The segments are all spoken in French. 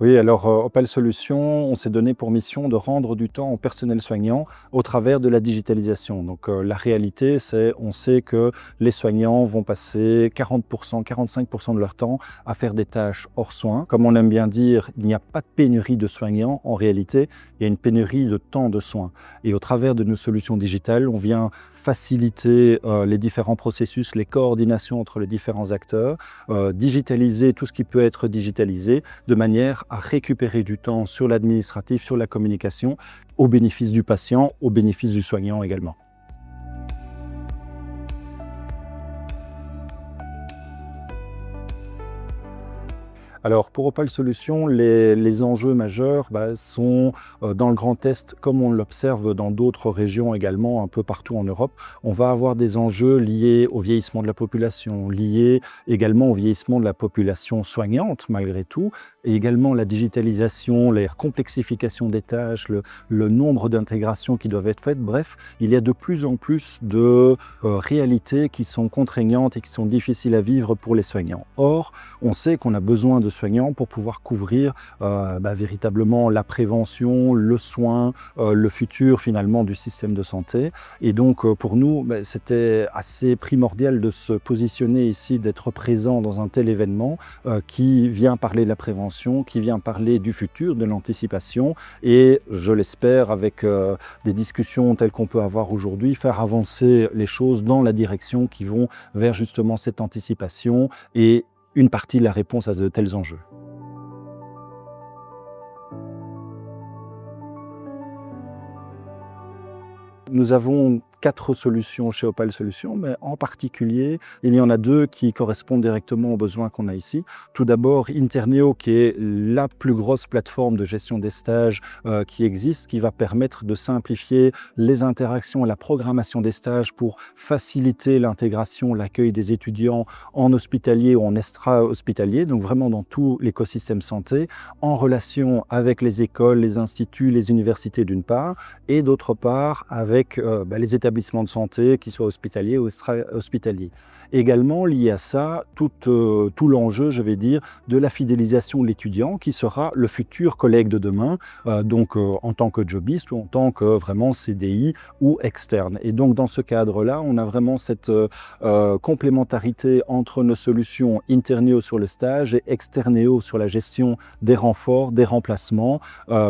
Oui, alors Opal Solutions, on s'est donné pour mission de rendre du temps au personnel soignant au travers de la digitalisation. Donc la réalité, on sait que les soignants vont passer 40%, 45% de leur temps à faire des tâches hors soins. Comme on aime bien dire, il n'y a pas de pénurie de soignants. En réalité, il y a une pénurie de temps de soins. Et au travers de nos solutions digitales, on vient faciliter les différents processus, les coordinations entre les différents acteurs, digitaliser tout ce qui peut être digitalisé de manière à récupérer du temps sur l'administratif, sur la communication, au bénéfice du patient, au bénéfice du soignant également. Alors pour Opal Solutions, les enjeux majeurs sont dans le Grand Est, comme on l'observe dans d'autres régions également, un peu partout en Europe. On va avoir des enjeux liés au vieillissement de la population, liés également au vieillissement de la population soignante malgré tout, et également la digitalisation, la complexification des tâches, le nombre d'intégrations qui doivent être faites. Bref, il y a de plus en plus de réalités qui sont contraignantes et qui sont difficiles à vivre pour les soignants. Or, on sait qu'on a besoin de soignants pour pouvoir couvrir véritablement la prévention, le soin, le futur finalement du système de santé. Et donc pour nous, c'était assez primordial de se positionner ici, d'être présent dans un tel événement qui vient parler de la prévention, qui vient parler du futur, de l'anticipation et je l'espère avec des discussions telles qu'on peut avoir aujourd'hui, faire avancer les choses dans la direction qui vont vers justement cette anticipation et une partie de la réponse à de tels enjeux. Nous avons 4 solutions chez Opal Solutions, mais en particulier, il y en a 2 qui correspondent directement aux besoins qu'on a ici. Tout d'abord, Interneo, qui est la plus grosse plateforme de gestion des stages qui existe, qui va permettre de simplifier les interactions et la programmation des stages pour faciliter l'intégration, l'accueil des étudiants en hospitalier ou en extra-hospitalier, donc vraiment dans tout l'écosystème santé, en relation avec les écoles, les instituts, les universités d'une part, et d'autre part avec les établissements de santé, qu'ils soient hospitaliers ou extra-hospitaliers. Également, lié à ça, tout l'enjeu, je vais dire, de la fidélisation de l'étudiant qui sera le futur collègue de demain, en tant que jobiste ou en tant que vraiment CDI ou externe. Et donc, dans ce cadre-là, on a vraiment cette complémentarité entre nos solutions Interneo sur le stage et Externeo sur la gestion des renforts, des remplacements,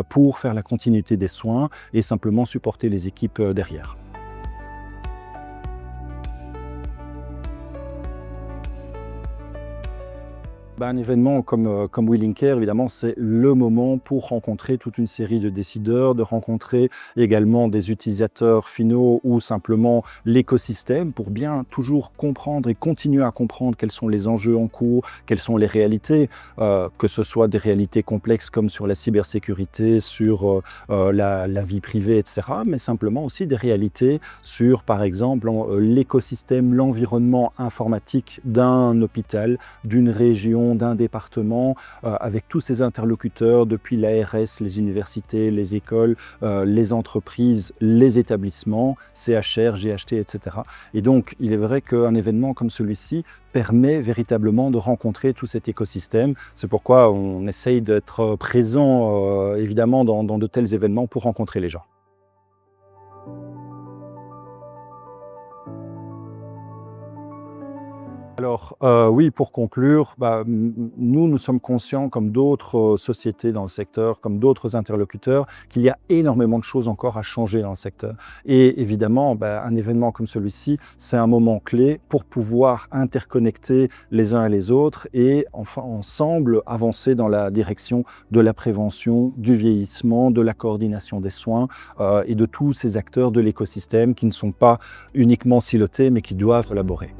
pour faire la continuité des soins et simplement supporter les équipes derrière. Un événement comme Willing Care, évidemment, c'est le moment pour rencontrer toute une série de décideurs, de rencontrer également des utilisateurs finaux ou simplement l'écosystème pour bien toujours comprendre et continuer à comprendre quels sont les enjeux en cours, quelles sont les réalités, que ce soit des réalités complexes comme sur la cybersécurité, sur la vie privée, etc., mais simplement aussi des réalités sur, par exemple, l'écosystème, l'environnement informatique d'un hôpital, d'une région, d'un département, avec tous ces interlocuteurs depuis l'ARS, les universités, les écoles, les entreprises, les établissements, CHR, GHT, etc. Et donc, il est vrai qu'un événement comme celui-ci permet véritablement de rencontrer tout cet écosystème. C'est pourquoi on essaye d'être présent, évidemment, dans de tels événements pour rencontrer les gens. Alors oui, pour conclure, nous sommes conscients, comme d'autres sociétés dans le secteur, comme d'autres interlocuteurs, qu'il y a énormément de choses encore à changer dans le secteur. Et évidemment, un événement comme celui-ci, c'est un moment clé pour pouvoir interconnecter les uns et les autres et enfin ensemble avancer dans la direction de la prévention, du vieillissement, de la coordination des soins et de tous ces acteurs de l'écosystème qui ne sont pas uniquement silotés mais qui doivent collaborer.